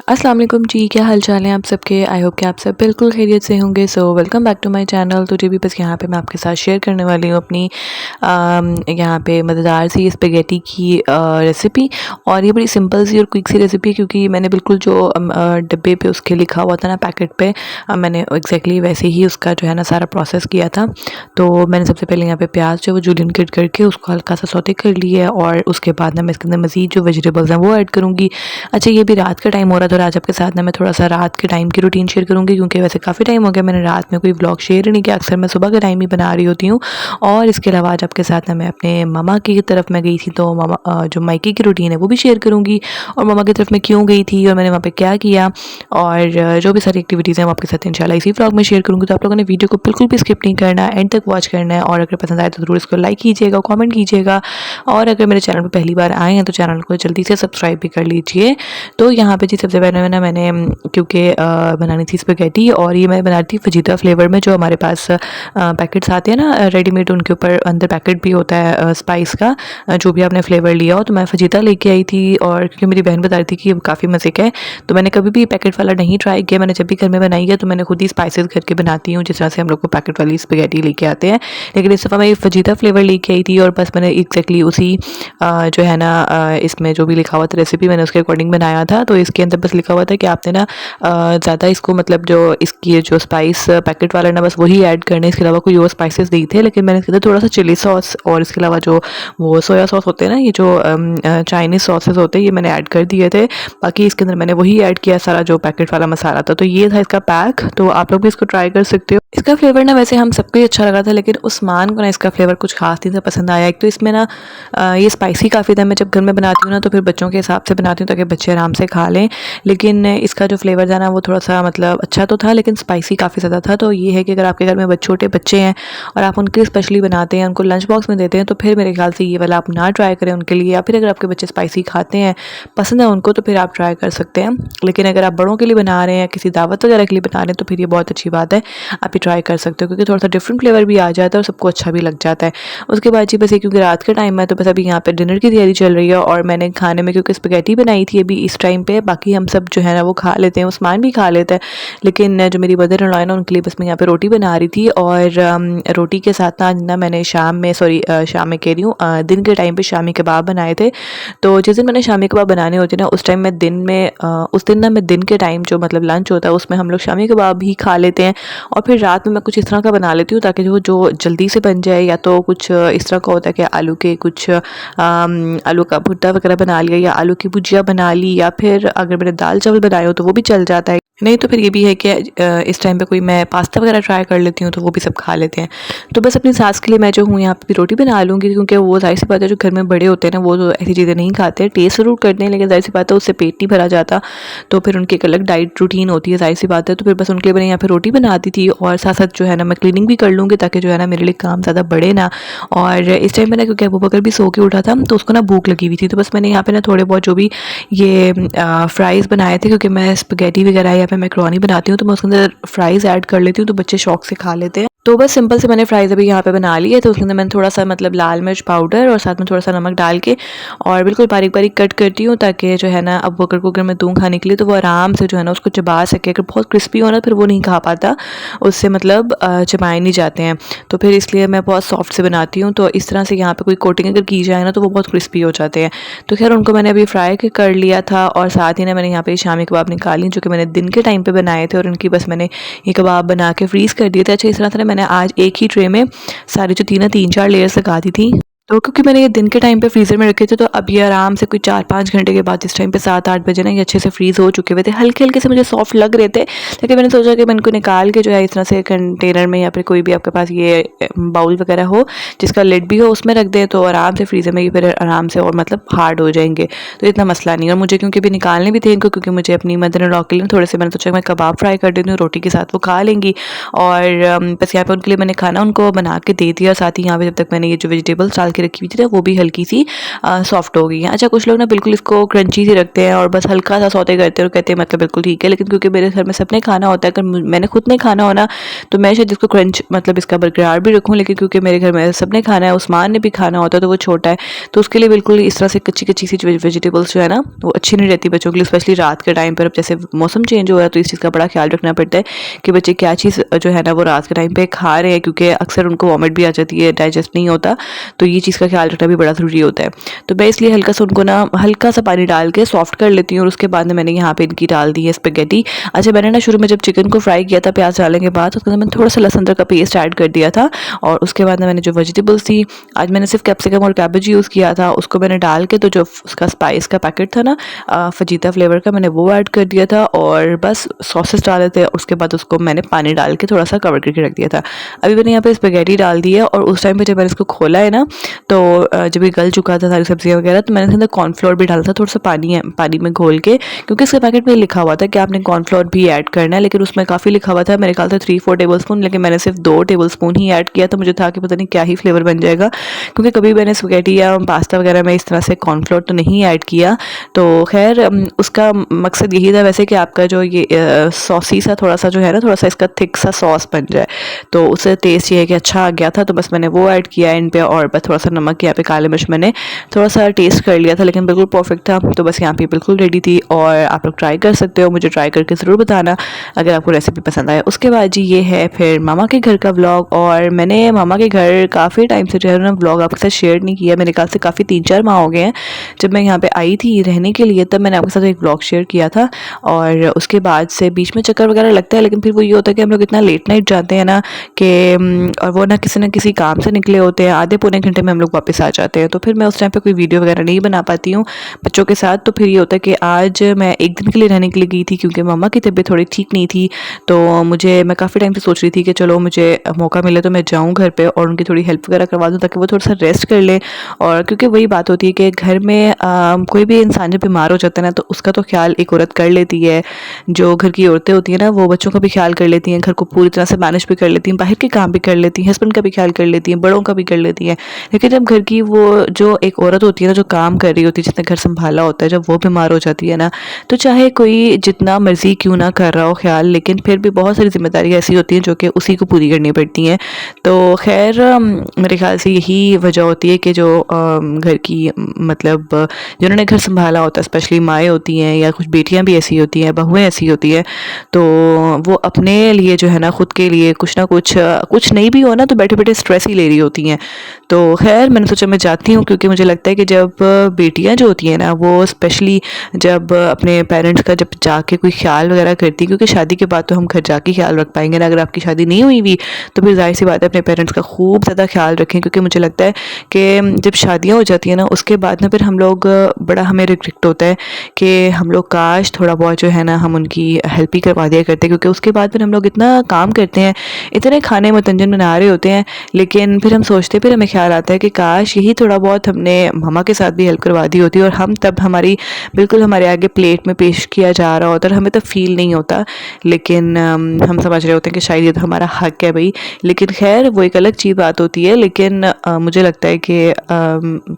अस्सलाम वालेकुम जी, क्या हाल चाल है आप सबके। आई होप कि आप सब बिल्कुल खैरियत से होंगे। So welcome back to my channel. तो जी भी बस यहाँ पे मैं आपके साथ शेयर करने वाली हूँ अपनी यहाँ पे मज़ेदार सी स्पेगेटी की रेसिपी। और ये बड़ी सिंपल सी और क्विक सी रेसिपी है, क्योंकि मैंने बिल्कुल जो डब्बे पे उसके लिखा हुआ था ना, पैकेट पे, मैंने एग्जैक्टली वैसे ही उसका जो है ना सारा प्रोसेस किया था। तो मैंने सबसे पहले यहाँ पे प्याज जो वो जूलियन कट करके उसको हल्का सा सौते कर लिया है, और उसके बाद ना मैं इसके अंदर मज़ीद जो वेजिटेबल्स हैं वो ऐड करूँगी। अच्छा, ये भी रात का टाइम हो रहा था, और आज आपके साथ ना मैं थोड़ा सा रात के टाइम की रूटीन शेयर करूँगी, क्योंकि वैसे काफ़ी टाइम हो गया मैंने रात में कोई व्लॉग शेयर ही नहीं किया। अक्सर मैं सुबह के टाइम ही बना रही होती हूँ। और इसके अलावा आज आपके साथ ना मैं अपने मामा की तरफ मैं गई थी, तो मामा जो मायके की रूटीन है वो भी शेयर करूँगी, और मामा की तरफ मैं क्यों गई थी और मैंने वहाँ पर क्या किया, और जो भी सारी एक्टिविटीज़ हैं वो आपके साथ इंशाल्लाह इसी व्लॉग में शेयर करूँगी। तो आप लोगों ने वीडियो को बिल्कुल भी स्किप नहीं करना है, एंड तक वॉच करना है। और अगर पसंद आए तो ज़रूर इसको लाइक कीजिएगा, कमेंट कीजिएगा, और अगर मेरे चैनल पर पहली बार आए हैं तो चैनल को जल्दी से सब्सक्राइब भी कर लीजिए। तो यहाँ पे जी सबसे पहले ना मैंने क्योंकि बनानी थी स्पेगेटी, और ये मैं बना रही थी फजीता फ्लेवर में। जो हमारे पास पैकेट्स आते हैं ना रेडीमेड, उनके ऊपर अंदर पैकेट भी होता है स्पाइस का, जो भी आपने फ्लेवर लिया हो। तो मैं फजीता लेके आई थी, और क्योंकि मेरी बहन बता रही थी कि ये काफ़ी मज़े का है, तो मैंने कभी भी पैकेट वाला नहीं ट्राई किया। मैंने जब भी घर में बनाई है तो मैंने खुद ही स्पाइसेस करके बनाती हूँ, जिस तरह से हम लोग को पैकेट वाली स्पेगेटी लेके आते हैं। लेकिन इस दफ़ा मैं ये फजीता फ्लेवर लेके आई थी, और बस मैंने एग्जैक्टली उसी जो है ना इसमें जो भी लिखा हुआ था रेसिपी, मैंने उसके अकॉर्डिंग बनाया था। तो इसके अंदर बस लिखा हुआ था कि आपने ना ज़्यादा इसको मतलब जो इसकी जो स्पाइस पैकेट वाला ना बस वही ऐड करने, इसके अलावा कोई और स्पाइसेस नहीं थे। लेकिन मैंने इसके अंदर थोड़ा सा चिली सॉस और इसके अलावा जो वो सोया सॉस होते हैं ना, ये जो चाइनीज़ सॉसेस होते हैं, ये मैंने ऐड कर दिए थे। बाकी इसके अंदर मैंने वही ऐड किया सारा जो पैकेट वाला मसाला था। तो ये था इसका पैक, तो आप लोग भी इसको ट्राई कर सकते हो। इसका फ्लेवर ना वैसे हम सबको ही अच्छा लगा था, लेकिन उस्मान को ना इसका फ्लेवर कुछ खास नहीं था पसंद आया। एक तो इसमें ना ये स्पाइसी काफ़ी था। मैं जब घर में बनाती हूँ ना तो फिर बच्चों के हिसाब से बनाती हूँ ताकि बच्चे आराम से खा लें। लेकिन इसका जो फ्लेवर था ना वो थोड़ा सा मतलब अच्छा तो था, लेकिन स्पाइसी काफ़ी ज़्यादा था। तो ये है कि अगर आपके घर में छोटे बच्चे हैं और आप उनके लिए स्पेशली बनाते हैं, उनको लंच बॉक्स में देते हैं, तो फिर मेरे ख्याल से ये वाला आप ना ट्राई करें उनके लिए। या फिर अगर आपके बच्चे स्पाइसी खाते हैं, पसंद है उनको, तो फिर आप ट्राई कर सकते हैं। लेकिन अगर आप बड़ों के लिए बना रहे हैं या किसी दावत वगैरह के लिए बना रहे हैं तो फिर ये बहुत अच्छी बात है, आप ये ट्राई कर सकते हो, क्योंकि थोड़ा सा डिफरेंट फ्लेवर भी आ जाता है और सबको अच्छा भी लग जाता है। उसके बाद जी बस ये क्योंकि रात का टाइम है तो बस अभी यहाँ पे डिनर की तैयारी चल रही है, और मैंने खाने में क्योंकि स्पेगेटी बनाई थी अभी इस टाइम पे, बाकी हम सब जो है ना वो खा लेते हैं, उस्मान भी खा लेता है। लेकिन जो मेरी मदर इन लॉ है ना उनके लिए बस मैं यहाँ पे रोटी बना रही थी, और रोटी के साथ ना मैंने शाम में शाम में कह रही हूँ दिन के टाइम पे शामी कबाब बनाए थे। तो जिस दिन मैंने शामी कबाब बनाने होते हैं ना उस टाइम मैं दिन में उस दिन ना मैं दिन के टाइम जो मतलब लंच होता है उसमें हम लोग शामी कबाब ही खा लेते हैं, और फिर रात में मैं कुछ इस तरह का बना लेती हूँ ताकि जो जल्दी से बन जाए। या तो कुछ इस तरह का होता है कि आलू के कुछ आलू का भुट्टा वगैरह बना लिया, या आलू की भुजिया बना ली, या फिर अगर मैंने दाल चावल बनाए हो तो वो भी चल जाता है। नहीं तो फिर ये भी है कि इस टाइम पे कोई मैं पास्ता वगैरह ट्राई कर लेती हूँ, तो वो भी सब खा लेते हैं। तो बस अपनी सास के लिए मैं जो हूँ यहाँ पे भी रोटी बना लूँगी, क्योंकि वो जाहिर सी बात है जो घर में बड़े होते हैं ना वो तो ऐसी चीज़ें नहीं खाते, टेस्ट ज़रूर करते हैं, लेकिन जाहिर सी बात है उससे पेट नहीं भरा जाता। तो फिर उनकी एक अलग डाइट रूटीन होती है, जाहिर सी बात है। तो फिर बस उनके लिए मैंने यहाँ पे रोटी बनाती थी, और साथ साथ जो है ना मैं क्लीनिंग भी कर लूँगी, ताकि जो है ना मेरे लिए काम ज़्यादा बढ़े ना। और इस टाइम पे ना क्योंकि अबू बकर भी सो के उठा था तो उसको ना भूख लगी हुई थी, तो बस मैंने यहाँ पे ना थोड़े बहुत जो भी ये फ्राइज़ बनाए थे, क्योंकि मैं स्पगेटी वगैरह या फिर मैक्रोनी बनाती हूँ तो मैं उसके अंदर फ्राइज़ ऐड कर लेती हूँ, तो बच्चे शौक से खा लेते हैं। तो बस सिंपल से मैंने फ्राइज़ अभी यहाँ पे बना ली है। तो उसके अंदर मैंने थोड़ा सा मतलब लाल मिर्च पाउडर और साथ में थोड़ा सा नमक डाल के और बिल्कुल बारीक बारीक कट करती हूँ, ताकि जो है ना अब बकर को अगर मैं दूँ खाने के लिए तो वो आराम से जो है ना उसको चबा सके। अगर बहुत क्रिस्पी हो ना फिर वो नहीं खा पाता, उससे मतलब चबाए नहीं जाते हैं। तो फिर इसलिए मैं बहुत सॉफ्ट से बनाती हूँ। तो इस तरह से यहाँ पे कोई कोटिंग अगर की जाए ना तो वो बहुत क्रिस्पी हो जाते हैं। तो खैर उनको मैंने अभी फ्राई कर लिया था, और साथ ही ना मैंने यहाँ पे शामी कबाब निकाली जो कि मैंने दिन के टाइम पे बनाए थे, और उनकी बस मैंने ये कबाब बना के फ्रीज़ कर दिए थे। अच्छा, इस तरह से मैंने आज एक ही ट्रे में सारी जो तीन चार लेयर्स लगा दी थी। तो क्योंकि मैंने ये दिन के टाइम पे फ्रीज़र में रखे थे, तो अब ये आराम से कोई 4-5 घंटे के बाद इस टाइम पे 7-8 बजे ना ये अच्छे से फ्रीज़ हो चुके हुए थे। हल्के हल्के से मुझे सॉफ्ट लग रहे थे, लेकिन मैंने सोचा कि मैं इनको निकाल के जो है इस तरह से कंटेनर में या फिर कोई भी आपके पास ये बाउल वगैरह हो जिसका लिड भी हो उसमें रख दें, तो आराम से फ्रीज़र में ये फिर आराम से और मतलब हार्ड हो जाएंगे, तो इतना मसला नहीं। और मुझे क्योंकि भी निकालने भी थे इनको, क्योंकि मुझे अपनी मदर इन लॉ के लिए थोड़े से मैंने सोचा मैं कबाब फ्राई कर देती हूँ, रोटी के साथ वो खा लेंगी। और बस यहाँ पे उनके लिए मैंने खाना उनको बना के दे दिया। साथ ही यहाँ पे जब तक मैंने ये जो वेजिटेबल्स डाल के रखी हुई थी ना वो भी हल्की सी सॉफ्ट हो गई हैं। अच्छा कुछ लोग ना बिल्कुल इसको क्रंची सी रखते हैं और बस हल्का सा सौते करते हैं और कहते हैं मतलब बिल्कुल ठीक है, लेकिन क्योंकि मेरे घर में सबने खाना होता है, अगर मैंने खुद नहीं खाना हो ना तो मैं शायद इसको क्रंच मतलब इसका बरकरार भी रखूँ, लेकिन क्योंकि मेरे घर में सबने खाना है, उस्मान ने भी खाना होता है तो वो छोटा है, तो उसके लिए बिल्कुल इस तरह से कच्ची कच्ची सी वेजिटेबल्स जो है ना वो अच्छी नहीं रहती बच्चों के लिए, स्पेशली रात के टाइम पर। अब जैसे मौसम चेंज हो रहा है तो इस चीज़ का बड़ा ख्याल रखना पड़ता है कि बच्चे क्या चीज़ जो है ना वो रात के टाइम पे खा रहे हैं, क्योंकि अक्सर उनको वॉमिट भी आ जाती है, डाइजेस्ट नहीं होता, तो ये चीज़ का ख्याल रखना भी बड़ा ज़रूरी होता है। तो मैं इसलिए हल्का सा उनको ना हल्का सा पानी डाल के सॉफ्ट कर लेती हूँ और उसके बाद मैंने यहाँ पे इनकी डाल दी है स्पेगेटी। अच्छा मैंने ना शुरू में जब चिकन को फ्राई किया था प्याज डालने के बाद, उसके अंदर मैंने थोड़ा सा लहसुन अदरक का पेस्ट ऐड कर दिया था और उसके बाद मैंने जो वेजिटेबल्स थी, आज मैंने सिर्फ कैप्सिकम और कैबेज यूज़ किया था, उसको मैंने डाल के तो जो उसका स्पाइस का पैकेट था ना फजीता फ्लेवर का, मैंने वो ऐड कर दिया था और बस सॉसेस डाले थे। उसके बाद उसको मैंने पानी डाल के थोड़ा सा कवर करके रख दिया था। अभी मैंने यहाँ पे स्पेगेटी डाल दी है और उस टाइम पे जब मैंने इसको खोला है ना तो जब ये गल चुका था सारी सब्जियाँ वगैरह, तो मैंने इसके अंदर कॉर्नफ्लोर भी डाला था, थोड़ा सा पानी में घोल के, क्योंकि इसके पैकेट में लिखा हुआ था कि आपने कॉर्नफ्लोर भी ऐड करना है, लेकिन उसमें काफ़ी लिखा हुआ था, मेरे ख्याल से 3-4 टेबल स्पून, लेकिन मैंने सिर्फ 2 टेबल स्पून ही ऐड किया था। मुझे था कि पता नहीं क्या ही फ्लेवर बन जाएगा, क्योंकि कभी मैंने स्पैगेटी या पास्ता वगैरह में इस तरह से कॉर्नफ्लोर तो नहीं ऐड किया। तो खैर उसका मकसद यही था वैसे कि आपका जो ये सॉसी सा थोड़ा सा जो है ना, थोड़ा सा इसका थिक सा सॉस बन जाए, तो उससे टेस्ट ये है कि अच्छा आ गया था, तो बस मैंने वो ऐड किया इन पे और बस थोड़ा सा नमक, यहाँ पे काली मिर्च मैंने थोड़ा सा टेस्ट कर लिया था, लेकिन बिल्कुल परफेक्ट था, तो बस यहाँ पे बिल्कुल रेडी थी और आप लोग ट्राई कर सकते हो। मुझे ट्राई करके ज़रूर बताना अगर आपको रेसिपी पसंद आए। उसके बाद जी ये है फिर मामा के घर का व्लॉग, और मैंने मामा के घर काफ़ी टाइम से जो है ना व्लॉग आपके साथ शेयर नहीं किया, मेरे ख्याल से काफ़ी 3-4 माह हो गए हैं। जब मैं यहाँ पे आई थी रहने के लिए तब मैंने आपके साथ एक व्लॉग शेयर किया था, और उसके बाद से बीच में चक्कर वगैरह लगता है, लेकिन फिर वो ये होता है कि हम लोग इतना लेट नाइट जाते हैं ना कि और वो ना किसी काम से निकले होते हैं, आधे पौने घंटे में हम लोग वापस आ जाते हैं, तो फिर मैं उस टाइम पे कोई वीडियो वगैरह नहीं बना पाती हूँ बच्चों के साथ। तो फिर ये होता है कि आज मैं एक दिन के लिए रहने के लिए गई थी क्योंकि मम्मा की तबीयत थोड़ी ठीक नहीं थी, तो मैं काफ़ी टाइम से सोच रही थी कि चलो मुझे मौका मिले तो मैं जाऊँ घर पे और उनकी थोड़ी हेल्प वगैरह करवा दूँ ताकि वो थोड़ा सा रेस्ट कर ले। और क्योंकि वही बात होती है कि घर में कोई भी इंसान जब बीमार हो जाता है ना तो उसका तो ख्याल एक औरत कर लेती है, जो घर की औरतें होती हैं ना वो बच्चों का भी ख्याल कर लेती हैं, घर को पूरी तरह से मैनेज भी कर लेती हैं, बाहर के काम भी कर लेती हैं, हस्बैंड का भी ख्याल कर लेती हैं, बड़ों का भी कर लेती हैं। लेकिन जब घर की वो जो एक औरत होती है ना, जो काम कर रही होती है, जिसने घर संभाला होता है, जब वो बीमार हो जाती है ना, तो चाहे कोई जितना मर्जी क्यों ना कर रहा हो ख्याल, लेकिन फिर भी बहुत सारी जिम्मेदारी ऐसी होती हैं जो कि उसी को पूरी करनी पड़ती हैं। तो खैर मेरे ख्याल से यही वजह होती है कि जो घर की मतलब जिन्होंने घर संभाला होता है, स्पेशली माएँ होती हैं या कुछ बेटियां भी ऐसी होती हैं, बहुएं ऐसी होती हैं, तो वो अपने लिए जो है ना खुद के लिए कुछ ना कुछ नहीं भी हो ना तो बैठे बैठे स्ट्रेस ही ले रही होती हैं। तो खैर मैंने सोचा मैं जाती हूँ, क्योंकि मुझे लगता है कि जब बेटियां जो होती हैं ना वो स्पेशली जब अपने पेरेंट्स का जब जाके कोई ख्याल वगैरह करती है, क्योंकि शादी के बाद तो हम घर जाके ख्याल रख पाएंगे ना, अगर आपकी शादी नहीं हुई हुई तो फिर जाहिर सी बात है अपने पेरेंट्स का खूब ज़्यादा ख्याल रखें, क्योंकि मुझे लगता है कि जब शादियाँ हो जाती हैं ना उसके बाद ना फिर हम लोग बड़ा हमें रिग्रेट होता है कि हम लोग काश थोड़ा बहुत जो है ना हम उनकी हेल्प ही करवा दिया करते, क्योंकि उसके बाद फिर हम लोग इतना काम करते हैं, इतने खाने मतंजन बना रहे होते हैं, लेकिन फिर हम सोचते फिर हमें ख्याल आता है कि काश यही थोड़ा बहुत हमने मम्मा के साथ भी हेल्प करवा दी होती और हम तब हमारी बिल्कुल हमारे आगे प्लेट में पेश किया जा रहा होता और हमें तो फील नहीं होता, लेकिन हम समझ रहे होते हैं कि शायद ये तो हमारा हक है भाई। लेकिन खैर वो एक अलग चीज़ बात होती है, लेकिन मुझे लगता है कि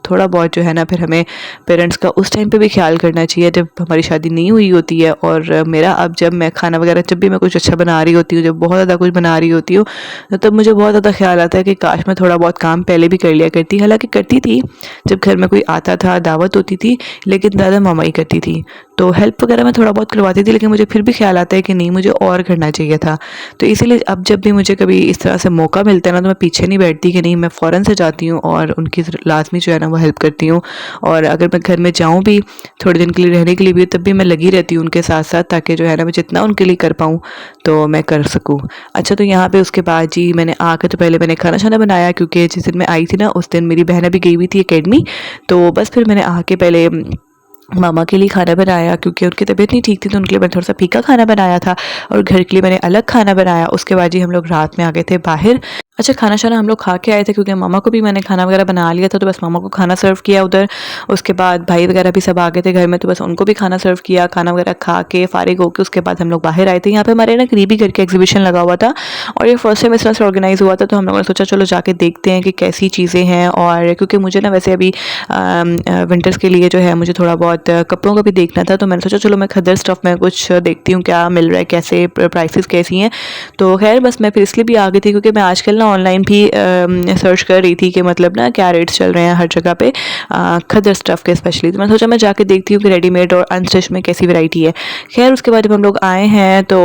थोड़ा बहुत जो है ना फिर हमें पेरेंट्स का उस टाइम पे भी ख्याल करना चाहिए जब हमारी शादी नहीं हुई होती है। और मेरा अब जब मैं खाना वगैरह जब भी मैं कुछ अच्छा बना रही होती हूँ, जब बहुत ज़्यादा कुछ बना रही होती हूँ, तब मुझे बहुत ज़्यादा ख्याल आता है कि काश मैं थोड़ा बहुत काम पहले भी कर लिया करती। हालांकि करती थी जब घर में कोई आता था, दावत होती थी, लेकिन ज़्यादा मामा ही करती थी, तो हेल्प वगैरह मैं थोड़ा बहुत करवाती थी, लेकिन मुझे फिर भी ख्याल आता है कि नहीं मुझे और करना चाहिए था। तो इसीलिए अब जब भी मुझे कभी इस तरह से मौका मिलता है ना तो मैं पीछे नहीं बैठती कि नहीं, मैं फ़ौरन से जाती हूँ और उनकी लाजमी जो है ना वो हेल्प करती हूँ। और अगर मैं घर में जाऊँ भी थोड़े दिन के लिए रहने के लिए भी, तब भी मैं लगी रहती हूँ उनके साथ साथ, ताकि जो है ना मैं जितना उनके लिए कर पाऊँ तो मैं कर सकूँ। अच्छा तो यहाँ पे उसके बाद जी मैंने आकर तो पहले मैंने खाना शाना बनाया, क्योंकि जिस दिन मैं आई थी ना उस दिन मेरी बहन भी गई हुई थी एकेडमी, तो बस फिर मैंने आके पहले मामा के लिए खाना बनाया, क्योंकि उनकी तबीयत नहीं ठीक थी, तो उनके लिए मैंने थोड़ा सा फीका खाना बनाया था और घर के लिए मैंने अलग खाना बनाया। उसके बाद जी हम लोग रात में आ गए थे बाहर। अच्छा, खाना शाना हम लोग खा के आए थे क्योंकि मामा को भी मैंने खाना वगैरह बना लिया था, तो बस मामा को खाना सर्व किया उधर। उसके बाद भाई वगैरह भी सब आ गए थे घर में, तो बस उनको भी खाना सर्व किया। खाना वगैरह खा के फ़ारिग होके उसके बाद हम लोग बाहर आए थे। यहाँ पे हमारे ना करीबी घर के एग्जीबिशन लगा हुआ था और ये फर्स्ट टाइम इस तरह से ऑर्गेनाइज़ हुआ था, तो हम लोगों ने सोचा चलो जाके देखते हैं कि कैसी चीज़ें हैं। और क्योंकि मुझे ना वैसे अभी विंटर्स के लिए जो है मुझे थोड़ा बहुत कपड़ों का भी देखना था, तो मैंने सोचा चलो मैं खदर स्टफ़ में कुछ देखती हूँ क्या मिल रहा है, कैसे प्राइसेस कैसी हैं। तो खैर बस मैं फिर इसलिए भी आ गई थी क्योंकि मैं आजकल ना ऑनलाइन भी सर्च कर रही थी कि मतलब ना क्या रेट्स चल रहे हैं हर जगह पे खदर स्टफ़ के स्पेशली। तो मैंने सोचा मैं जाके देखती हूँ कि रेडीमेड और अनस्टिच में कैसी वैरायटी है। खैर उसके बाद जब हम लोग आए हैं तो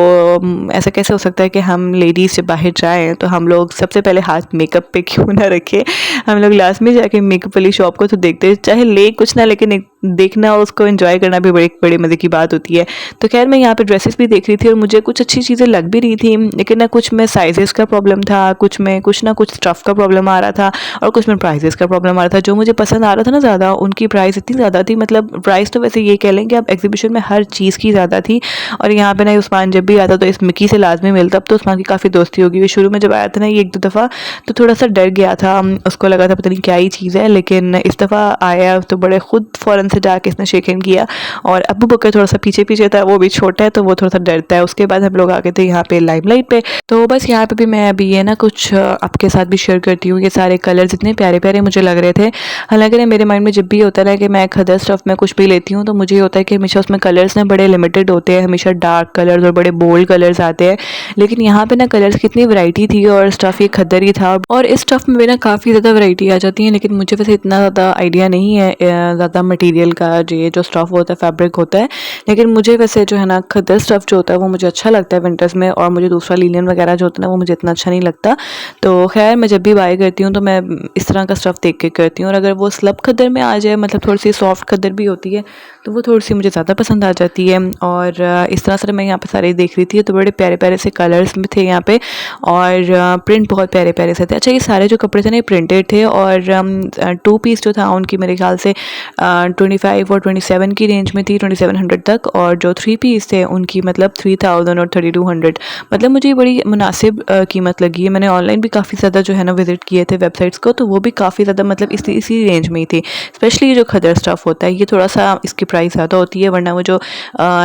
ऐसा कैसे हो सकता है कि हम लेडीज़ जब बाहर जाएँ तो हम लोग सबसे पहले हाथ मेकअप पे क्यों ना रखें। हम लोग लास्ट में जाके मेकअप वाली शॉप को तो देखते हैं, चाहे ले कुछ ना, लेकिन एक देखना और उसको एंजॉय करना भी बड़ी बड़ी मज़े की बात होती है। तो खैर मैं यहाँ पे ड्रेसेस भी देख रही थी और मुझे कुछ अच्छी चीज़ें लग भी रही थी, लेकिन ना कुछ में साइजेस का प्रॉब्लम था, कुछ में कुछ ना कुछ स्टफ़ का प्रॉब्लम आ रहा था और कुछ में प्राइसेस का प्रॉब्लम आ रहा था। जो मुझे पसंद आ रहा था ना ज़्यादा, उनकी प्राइस इतनी ज़्यादा थी, मतलब प्राइस तो वैसे ये कह लें कि अब एग्जीबिशन में हर चीज़ की ज़्यादा थी। और यहाँ पे ना उस्मान जब भी आता तो इस मिक्की से लाजमी मिलता। अब तो उस्मान की काफ़ी दोस्ती होगी। वो शुरू में जब आया था ना ये एक दो दफ़ा तो थोड़ा सा डर गया था, उसको लगा था पता नहीं क्या ही चीज़ है, लेकिन इस दफ़ा आया तो बड़े खुद फ़ौरन से जाके इसने शेक हैंड किया। और अब्बू बकर थोड़ा सा पीछे पीछे था, वो भी छोटा है तो वो थोड़ा सा डरता है। उसके बाद हम लोग आ गए थे यहाँ पे लाइमलाइट पे। तो बस यहाँ पे भी मैं अभी ये ना कुछ आपके साथ भी शेयर करती हूँ। ये सारे कलर्स इतने प्यारे प्यारे मुझे लग रहे थे। हालांकि ना मेरे माइंड में जब भी होता है ना कि मैं खदर स्टफ़ में कुछ भी लेती हूँ तो मुझे ये होता है कि हमेशा उसमें कलर्स ना बड़े लिमिटेड होते हैं, हमेशा डार्क कलर्स और बड़े बोल्ड कलर्स आते हैं। लेकिन यहाँ पे ना कलर्स की इतनी वैरायटी थी और स्टफ़ ये खद्दर ही था और इस स्टफ़ में भी ना काफ़ी ज़्यादा वैरायटी आ जाती है। लेकिन मुझे वैसे इतना ज़्यादा आइडिया नहीं है ज़्यादा मटेरियल का, ये जो स्टफ़ होता है फैब्रिक होता है। लेकिन मुझे वैसे जो है ना खद्दर स्टफ़ जो होता है वो मुझे अच्छा लगता है विंटर्स में, और मुझे दूसरा लिनन वगैरह जो होता है ना वो मुझे इतना अच्छा नहीं लगता। तो खैर मैं जब भी बाय करती हूँ तो मैं इस तरह का स्टफ़ देख के करती हूँ, और अगर वो स्लब खद्दर में आ जाए, मतलब थोड़ी सी सॉफ्ट खद्दर भी होती है, तो वो थोड़ी सी मुझे ज़्यादा पसंद आ जाती है। और इस तरह से मैं यहाँ पे सारे देख रही थी तो बड़े प्यारे प्यारे से कलर्स में थे यहाँ पे, और प्रिंट बहुत प्यारे प्यारे से थे। अच्छा, ये सारे जो कपड़े थे ना प्रिंटेड थे, और 2 पीस जो था उनकी मेरे ख्याल से 25 और 27 की रेंज में थी, 2700 तक। और जो 3 पीस थे उनकी मतलब 3000 और 3200, मतलब मुझे ये बड़ी मुनासिब कीमत लगी है। मैंने ऑनलाइन भी काफ़ी ज़्यादा जो है ना विज़िट किए थे वेबसाइट्स को, तो वो भी काफ़ी ज़्यादा मतलब इसी रेंज में ही थी। स्पेशली ये जो खदर स्टफ़ होता है ये थोड़ा सा इसकी प्राइस ज़्यादा होती है, वरना वो जो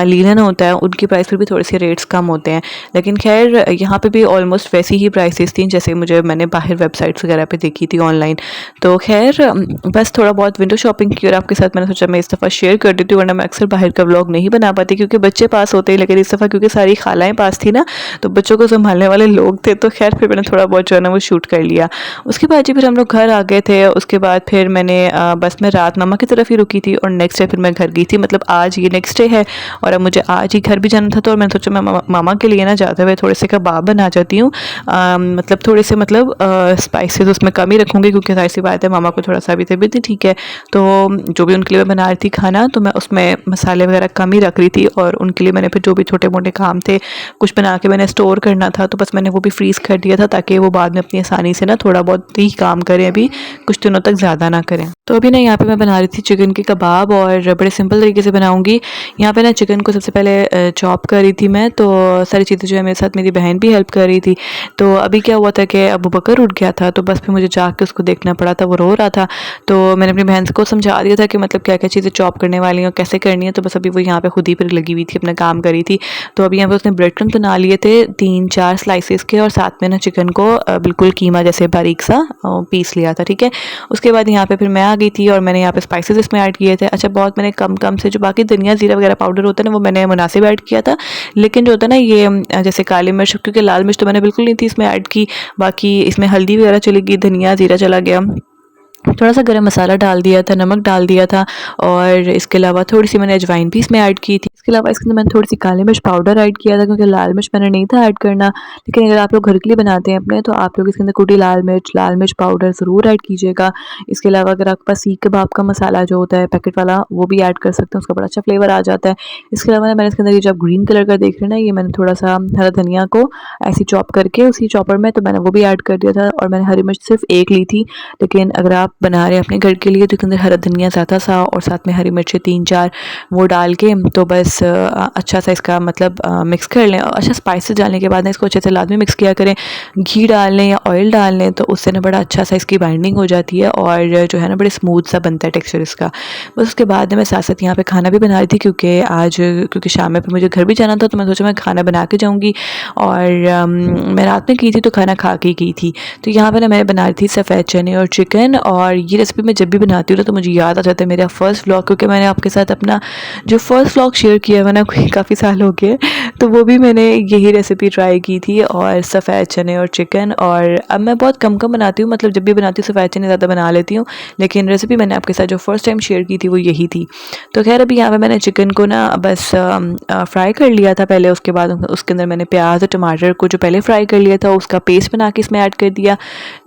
लीलन होता है उनकी प्राइस पर भी थोड़े से रेट्स कम होते हैं। लेकिन खैर यहाँ पे भी ऑलमोस्ट वैसी ही प्राइसेस थी जैसे मुझे मैंने बाहर वेबसाइट्स वगैरह पे देखी थी ऑनलाइन। तो खैर बस थोड़ा बहुत विंडो शॉपिंग की और आपके साथ मैंने सोचा मैं इस दफ़ा शेयर कर देती हूँ, वरना मैं अक्सर बाहर का व्लॉग नहीं बना पाती क्योंकि बच्चे पास होते हैं। लेकिन इस दफ़ा क्योंकि सारी खालाएँ पास थी ना, तो बच्चों को संभालने वाले लोग थे, तो खैर फिर मैंने थोड़ा बहुत जो है ना वो शूट कर लिया। उसके बाद जी फिर हम लोग घर आ गए थे। उसके बाद फिर मैंने बस में रात मामा की तरफ ही रुकी थी और नेक्स्ट डे फिर मैं घर गई थी। मतलब आज ये नेक्स्ट डे है और अब मुझे आज ही घर भी जाना था, तो और मैंने सोचा मैं मामा के लिए ना जाते हुए थोड़े से कबाब बना जाती हूँ। मतलब थोड़े से मतलब स्पाइसेस उसमें कम ही रखूँगी क्योंकि जाहिर सी बात है मामा को थोड़ा सा भी तबीयत नहीं ठीक है, तो जो भी उनके लिए मैं बना रही थी खाना तो मैं उसमें मसाले वगैरह कम ही रख रही थी। और उनके लिए मैंने फिर जो भी छोटे मोटे काम थे कुछ बना के मैंने स्टोर करना था, तो बस मैंने वो भी फ्रीज़ कर दिया था ताकि वो बाद में अपनी आसानी से ना थोड़ा बहुत ही काम करें, अभी कुछ दिनों तक ज़्यादा ना करें। तो अभी ना यहाँ पे मैं बना रही थी चिकन के कबाब और बड़े सिंपल तरीके से बनाऊंगी। यहाँ पे ना चिकन को सबसे पहले चॉप कर रही थी मैं, तो सारी चीज़ें जो है मेरे साथ मेरी बहन भी हेल्प कर रही थी। तो अभी क्या हुआ था कि अबू बकर उठ गया था, तो बस फिर मुझे जाके उसको देखना पड़ा था, वो रो रहा था। तो मैंने अपनी बहन को समझा दिया था कि मतलब क्या क्या चीज़ें चॉप करने वाली हैं और कैसे करनी है, तो बस अभी वो यहाँ पे खुद ही पर लगी हुई थी, अपना काम कर रही थी। तो अभी यहाँ पे उसने ब्रेड क्रम्स बना लिए थे 3-4 स्लाइसेस के, और साथ में ना चिकन को बिल्कुल कीमा जैसे बारीक सा पीस लिया था। ठीक है, उसके बाद यहाँ पे फिर मैं आ गई थी और मैंने यहाँ पे स्पाइसेस इसमें ऐड किए थे। अच्छा, बहुत मैंने कम कम से, जो बाकी धनिया जीरा वगैरह पाउडर होता है ना वो मैंने मुनासिब ऐड किया था, लेकिन जो होता है ना ये जैसे काली मिर्च, क्योंकि लाल मिर्च तो मैंने बिल्कुल नहीं थी इसमें ऐड की, बाकी इसमें हल्दी वगैरह चली गई, धनिया जीरा चला गया, थोड़ा सा गरम मसाला डाल दिया था, नमक डाल दिया था, और इसके अलावा थोड़ी सी मैंने अजवाइन भी इसमें ऐड की थी। इसके अलावा इसके अंदर मैंने थोड़ी सी काली मिर्च पाउडर ऐड किया था क्योंकि लाल मिर्च मैंने नहीं था ऐड करना। लेकिन अगर आप लोग घर के लिए बनाते हैं अपने, तो आप लोग इसके अंदर कुटी लाल मिर्च पाउडर ज़रूर ऐड कीजिएगा। इसके अलावा अगर आपके पास सीख कबाब का मसाला जो होता है पैकेट वाला, वो भी ऐड कर सकते हैं, उसका बड़ा अच्छा फ्लेवर आ जाता है। इसके अलावा मैंने इसके अंदर ये जो ग्रीन कलर का देख रहे हैं ना, ये मैंने थोड़ा सा हरा धनिया को ऐसी चॉप करके उसी चॉपर में, तो मैंने वो भी ऐड कर दिया था। और मैंने हरी मिर्च सिर्फ एक ली थी, लेकिन अगर आप बना रहे हैं अपने घर के लिए तो इसके अंदर हरा धनिया ज़्यादा सा और साथ में हरी मिर्चें 3-4 वो डाल के, तो बस अच्छा सा इसका मतलब मिक्स कर लें। और अच्छा स्पाइसेस डालने के बाद ना इसको अच्छे से लाजमी मिक्स किया करें। घी डाल लें या ऑयल डाल लें तो उससे ना बड़ा अच्छा सा इसकी बाइंडिंग हो जाती है और जो है ना बड़े स्मूथ सा बनता है टेक्सचर इसका। बस उसके बाद मैं साथ साथ यहाँ पे खाना भी बना रही थी क्योंकि शाम में फिर मुझे घर भी जाना था, तो मैं सोचा मैं खाना बना के जाऊँगी। और मैं रात में की थी तो खाना खा के ही की थी। तो यहाँ पे ना मैं बना रही थी सफ़ेद चने और चिकन। और ये रेसिपी मैं जब भी बनाती हूँ ना तो मुझे याद आ जाता है मेरा फर्स्ट व्लॉग, क्योंकि मैंने आपके साथ अपना जो फर्स्ट व्लॉग शेयर किया है ना काफ़ी साल हो गए, तो वो भी मैंने यही रेसिपी ट्राई की थी और सफ़ेद चने और चिकन। और अब मैं बहुत कम कम बनाती हूँ, मतलब जब भी बनाती हूँ सफ़ेद चने ज़्यादा बना लेती हूँ, लेकिन रेसिपी मैंने आपके साथ जो फर्स्ट टाइम शेयर की थी वो यही थी। तो खैर अभी यहाँ पे मैंने चिकन को ना बस फ्राई कर लिया था पहले। उसके बाद उसके अंदर मैंने प्याज और टमाटर को जो पहले फ्राई कर लिया था उसका पेस्ट बना के इसमें ऐड कर दिया,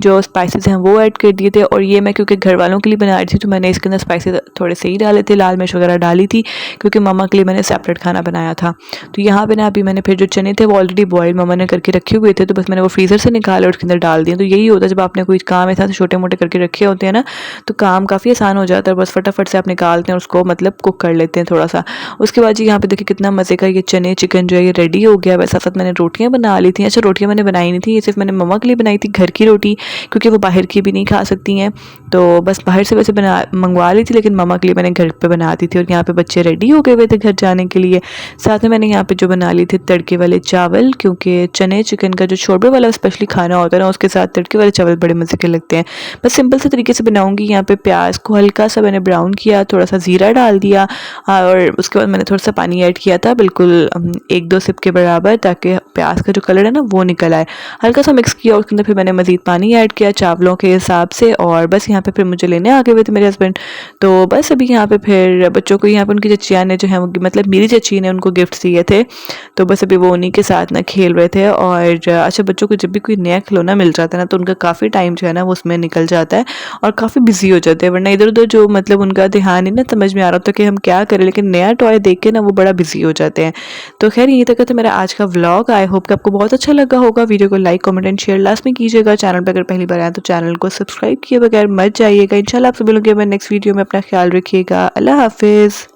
जो स्पाइसेस हैं वो ऐड कर दिए थे। और ये मैं क्योंकि घर वालों के लिए बना रही थी तो मैंने इसके अंदर स्पाइसेस थोड़े से ही डाले थे, लाल मिर्च वगैरह डाली थी क्योंकि मम्मा के लिए मैंने सेपरेट खाना बनाया था। तो यहाँ पे ना अभी मैंने फिर जो चने थे वो ऑलरेडी बॉयल मम्मा ने करके रखे हुए थे, तो बस मैंने वो फ्रीज़र से निकाले और उसके अंदर डाल दिए। तो यही होता है जब आपने कोई काम ऐसा छोटे मोटे करके रखे होते हैं ना तो काम काफ़ी आसान हो जाता है, बस फटाफट से आप निकालते हैं उसको मतलब कुक कर लेते हैं थोड़ा सा। उसके बाद जी यहाँ पे देखिए कितना मज़े का ये चने चिकन जो है ये रेडी हो गया। वैसे साथ मैंने रोटियाँ बना ली थी। अच्छा रोटियाँ मैंने बनाई नहीं थी, ये सिर्फ मैंने मम्मा के लिए बनाई थी घर की रोटी, क्योंकि वो बाहर की भी नहीं खा सकती हैं, तो बस बाहर से वैसे मंगवा ली थी, लेकिन मम्मा के लिए मैंने घर पे बना दी थी। और यहाँ पे बच्चे रेडी हो गए हुए थे घर जाने के लिए। साथ में मैंने यहाँ पे जो बना ली थी तड़के वाले चावल, क्योंकि चने चिकन का जो शोरबे वाला स्पेशली खाना होता है ना उसके साथ तड़के वाले चावल बड़े मज़े के लगते हैं। बस सिंपल से तरीके से बनाऊंगी। यहाँ पे प्याज को हल्का सा मैंने ब्राउन किया, थोड़ा सा ज़ीरा डाल दिया और उसके बाद मैंने थोड़ा सा पानी ऐड किया था, बिल्कुल 1-2 सिप के बराबर, ताकि प्याज का जो कलर है ना वो निकल आए। हल्का सा मिक्स किया और उसके अंदर फिर मैंने मज़ीद पानी ऐड किया चावलों के हिसाब से। और बस यहाँ पे फिर मुझे लेने आ गए हुए थे मेरे हस्बैंड। तो बस अभी यहाँ पे फिर बच्चों को यहाँ पे उनकी चचिया ने जो है वो मतलब मेरी चची ने उनको गिफ्ट दिए थे, तो बस अभी वो उन्हीं के साथ ना खेल रहे थे। और अच्छा बच्चों को जब भी कोई नया खिलौना मिल जाता है ना तो उनका काफ़ी टाइम जो है ना वो उसमें निकल जाता है और काफ़ी बिजी हो जाते हैं, वरना इधर उधर जो मतलब उनका ध्यान ही ना समझ में आ रहा होता कि हम क्या करें, लेकिन नया टॉय देख के ना वो बड़ा बिजी हो जाते हैं। तो खैर यही तक था मेरा आज का व्लॉग। आई होप कि आपको बहुत अच्छा लगा होगा। वीडियो को like comment and share last में कीजिएगा। चैनल पर अगर पहली बार आए तो चैनल को सब्सक्राइब किए बगैर मत जाइएगा। इंशाल्लाह आपसे मिलूंगी मैं नेक्स्ट वीडियो में। अपना ख्याल रखिएगा। अल्लाह हाफिज़।